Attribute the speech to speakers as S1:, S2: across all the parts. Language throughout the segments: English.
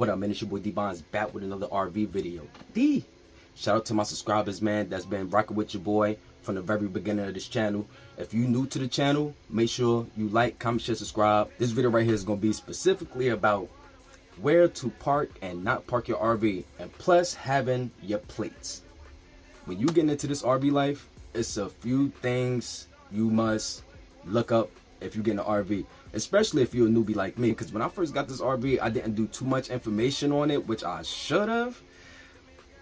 S1: What up, man? It's your boy Dbonds back with another RV video. D. Shout out to my subscribers, man, that's been rocking with your boy from the very beginning of this channel. If you new to the channel, make sure you like, comment, share, subscribe. This video right here is going to be specifically about where to park and not park your RV, and plus having your plates. When you get into this RV life, it's a few things you must look up if you get an RV, especially if you're a newbie like me. Because when I first got this RV, I didn't do too much information on it, which I should have,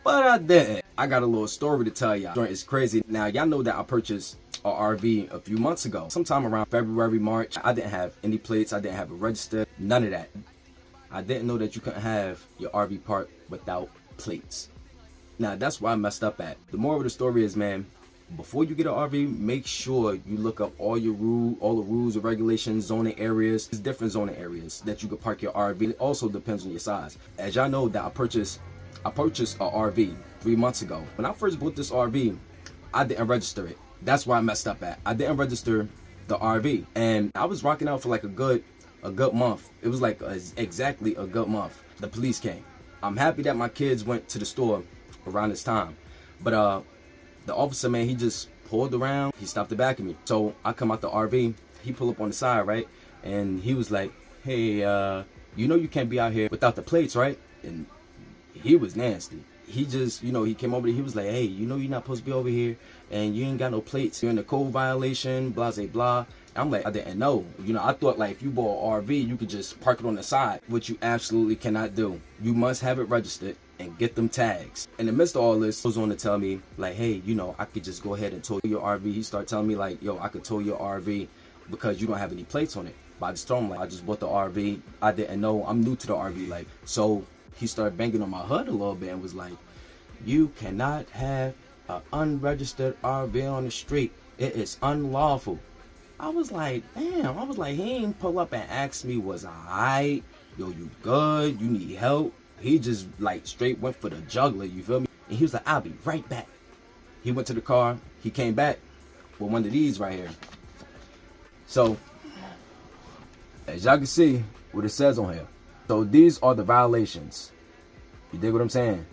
S1: but I didn't. I got a little story to tell y'all. It's crazy. Now, y'all know that I purchased an RV a few months ago, sometime around February, March. I didn't have any plates. I didn't have it registered, none of that. I didn't know that you couldn't have your RV parked without plates. Now, that's where I messed up at. The moral of the story is, man, before you get an RV, make sure you look up all the rules and regulations, zoning areas. There's different zoning areas that you can park your RV. It also depends on your size. As y'all know, that I purchased a RV 3 months ago. When I first bought this RV, I didn't register it. That's where I messed up at. I didn't register the RV, and I was rocking out for like a good month. It was like exactly a good month. The police came. I'm happy that my kids went to the store around this time, but the officer, man, he just pulled around. He stopped the back of me. So I come out the RV. He pulled up on the side, right? And he was like, hey, you know you can't be out here without the plates, right? And he was nasty. He just, you know, he came over there. He was like, hey, you know you're not supposed to be over here, and you ain't got no plates. You're in a code violation, blah, blah, blah. I'm like, I didn't know. You know, I thought like if you bought an RV, you could just park it on the side, which you absolutely cannot do. You must have it registered and get them tags. In the midst of all this, he goes on to tell me like, hey, you know, I could just go ahead and tow your RV. He started telling me like, yo, I could tow your RV because you don't have any plates on it. But I just told him like, I just bought the RV. I didn't know. I'm new to the RV life. So he started banging on my hood a little bit and was like, you cannot have an unregistered RV on the street. It is unlawful. I was like, damn. I was like, he ain't pull up and ask me, was I alright? Yo, you good? You need help? He just like straight went for the jugular, you feel me? And he was like, I'll be right back. He went to the car. He came back with one of these right here. So, as y'all can see what it says on here. So these are the violations. You dig what I'm saying?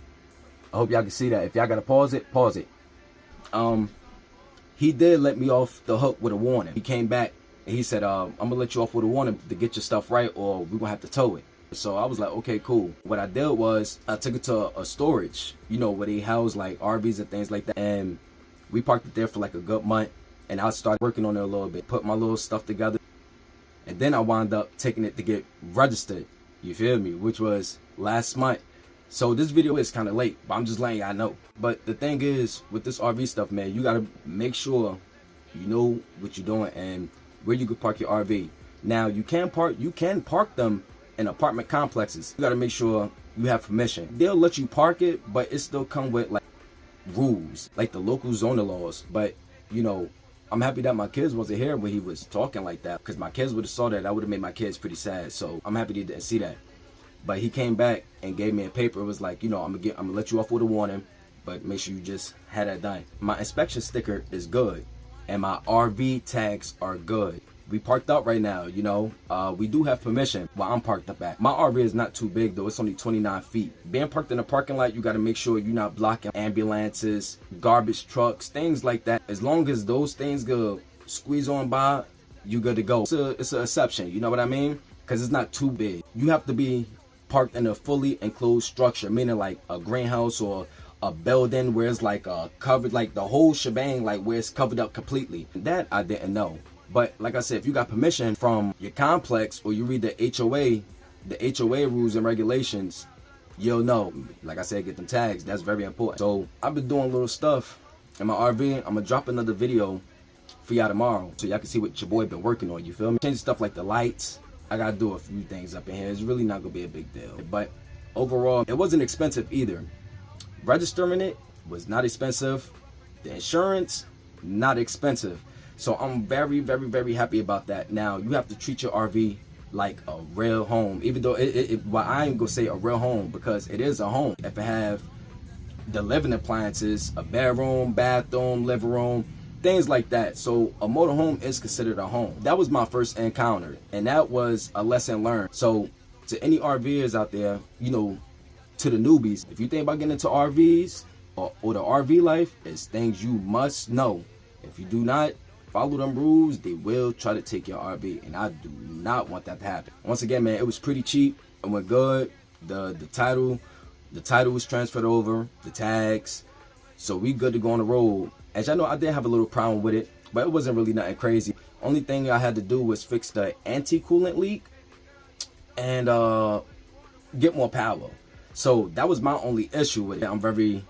S1: I hope y'all can see that. If y'all gotta pause it, pause it. He did let me off the hook with a warning. He came back and he said, I'm gonna let you off with a warning to get your stuff right, or we're gonna have to tow it. So I was like, okay, cool. What I did was I took it to a storage, you know, where they house like RVs and things like that. And we parked it there for like a good month. And I started working on it a little bit, put my little stuff together. And then I wound up taking it to get registered, you feel me, which was last month. So this video is kind of late, but I'm just letting y'all know. But the thing is, with this RV stuff, man, you gotta make sure you know what you're doing and where you can park your RV. Now, you can park them in apartment complexes. You gotta make sure you have permission. They'll let you park it, but it still come with like rules, like the local zoning laws. But you know, I'm happy that my kids wasn't here when he was talking like that, because my kids would have saw that. I would have made my kids pretty sad. So I'm happy they didn't see that. But he came back and gave me a paper. It was like, you know, I'm gonna let you off with a warning, but make sure you just had that done. My inspection sticker is good, and my RV tags are good. We parked up right now, you know. We do have permission where I'm parked up at. My RV is not too big though. It's only 29 feet. Being parked in a parking lot, you got to make sure you're not blocking ambulances, garbage trucks, things like that. As long as those things go squeeze on by, you good to go. It's an exception, you know what I mean? Because it's not too big. You have to be parked in a fully enclosed structure, meaning like a greenhouse or a building where it's like covered, like the whole shebang, like where it's covered up completely. That I didn't know. But like I said, if you got permission from your complex or you read the HOA rules and regulations, you'll know. Like I said, get them tags. That's very important. So I've been doing little stuff in my RV. I'm gonna drop another video for y'all tomorrow so y'all can see what your boy been working on, you feel me? Change stuff like the lights. I gotta do a few things up in here. It's really not gonna be a big deal. But overall, it wasn't expensive either. Registering it was not expensive. The insurance, not expensive. So I'm very, very, very happy about that. Now, you have to treat your RV like a real home. Even though well, I ain't gonna say a real home, because it is a home. If it have the living appliances, a bedroom, bathroom, living room, things like that. So a motorhome is considered a home. That was my first encounter, and that was a lesson learned. So To any RVers out there, you know, to the newbies, if you think about getting into RVs or the RV life, it's things you must know. If you do not follow them rules, they will try to take your RV, and I do not want that to happen. Once again, man, it was pretty cheap. It went good. The title was transferred over, the tags, so we good to go on the road. As y'all know, I did have a little problem with it, but it wasn't really nothing crazy. Only thing I had to do was fix the anti-coolant leak and get more power. So that was my only issue with it. I'm very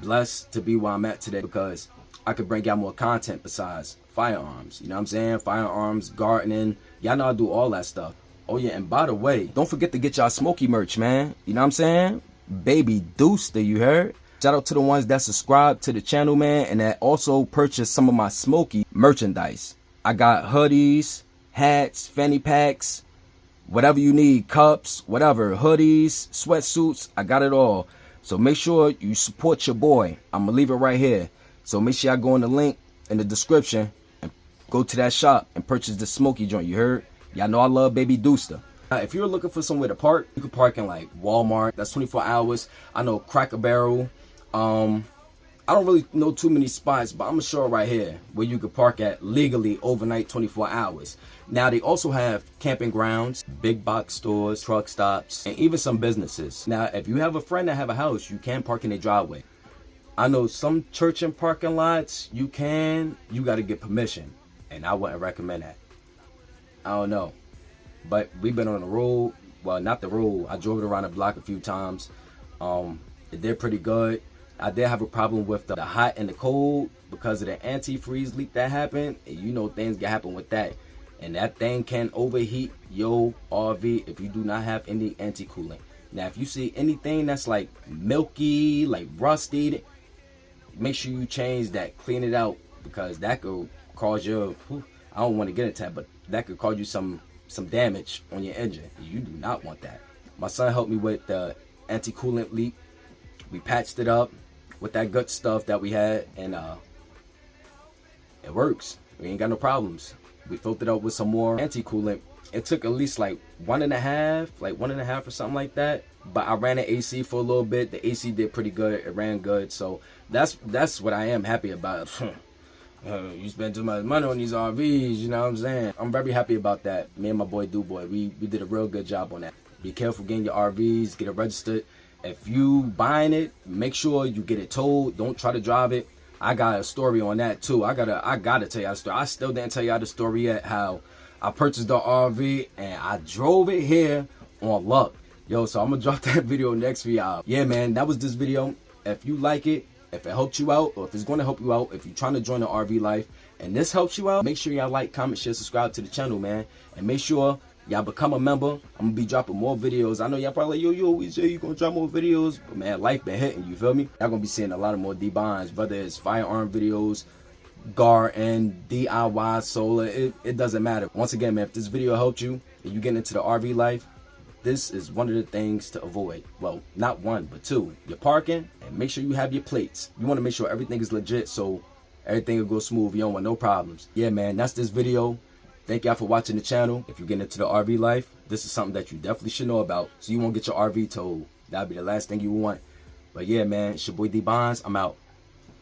S1: blessed to be where I'm at today because I could bring out more content besides firearms. You know what I'm saying? Firearms, gardening. Y'all know I do all that stuff. Oh yeah, and by the way, don't forget to get y'all Smokey merch, man. You know what I'm saying? Baby Dooster, you heard? Shout out to the ones that subscribe to the channel, man, and that also purchased some of my Smokey merchandise. I got hoodies, hats, fanny packs, whatever you need, cups, whatever, hoodies, sweatsuits, I got it all. So make sure you support your boy. I'm gonna leave it right here. So make sure y'all go in the link in the description and go to that shop and purchase the Smokey joint, you heard? Y'all know I love Baby Dooster. If you're looking for somewhere to park, you can park in like Walmart. That's 24 hours. I know Cracker Barrel. I don't really know too many spots, but I'm gonna show it right here where you can park at legally overnight 24 hours. Now they also have camping grounds, big box stores, truck stops, and even some businesses. Now if you have a friend that have a house, you can park in their driveway. I know some church and parking lots you gotta get permission, and I wouldn't recommend that. I don't know, but we've been on the road. Well, not the road. I drove it around the block a few times. It did pretty good. I did have a problem with the hot and the cold because of the antifreeze leak that happened. And you know things can happen with that. And that thing can overheat your RV if you do not have any anti-coolant. Now, if you see anything that's like milky, like rusty, make sure you change that, clean it out, because that could cause your, I don't want to get into that, but that could cause you some damage on your engine. You do not want that. My son helped me with the anti-coolant leak. We patched it up with that good stuff that we had, and it works. We ain't got no problems. We filled it up with some more anti-coolant. It took at least like one and a half or something like that. But I ran the AC for a little bit. The AC did pretty good. It ran good. So that's what I am happy about. You spend too much money on these RVs, you know what I'm saying? I'm very happy about that. Me and my boy Dboy, we did a real good job on that. Be careful getting your RVs, get it registered. If you buying it, make sure you get it towed. Don't try to drive it. I got a story on that too. I gotta tell y'all a story. I still didn't tell y'all the story yet, how I purchased the RV and I drove it here on luck. Yo, so I'm gonna drop that video next for y'all. Yeah, man, that was this video. If you like it, if it helped you out, or if it's gonna help you out, if you're trying to join the RV life and this helps you out, make sure y'all like, comment, share, subscribe to the channel, man. And make sure y'all become a member. I'm gonna be dropping more videos. I know y'all probably like, yo, we say you gonna drop more videos, but man, life been hitting, you feel me? Y'all gonna be seeing a lot of more Dbonds, whether it's firearm videos, garden, DIY, solar, it doesn't matter. Once again, man, if this video helped you and you get into the RV life, this is one of the things to avoid. Well, not one, but two. You're parking, and make sure you have your plates. You want to make sure everything is legit so everything will go smooth. You don't want no problems. Yeah, man, that's this video. Thank y'all for watching the channel. If you're getting into the RV life, this is something that you definitely should know about, so you won't get your RV towed. That'll be the last thing you want. But yeah, man, it's your boy Dbonds. I'm out.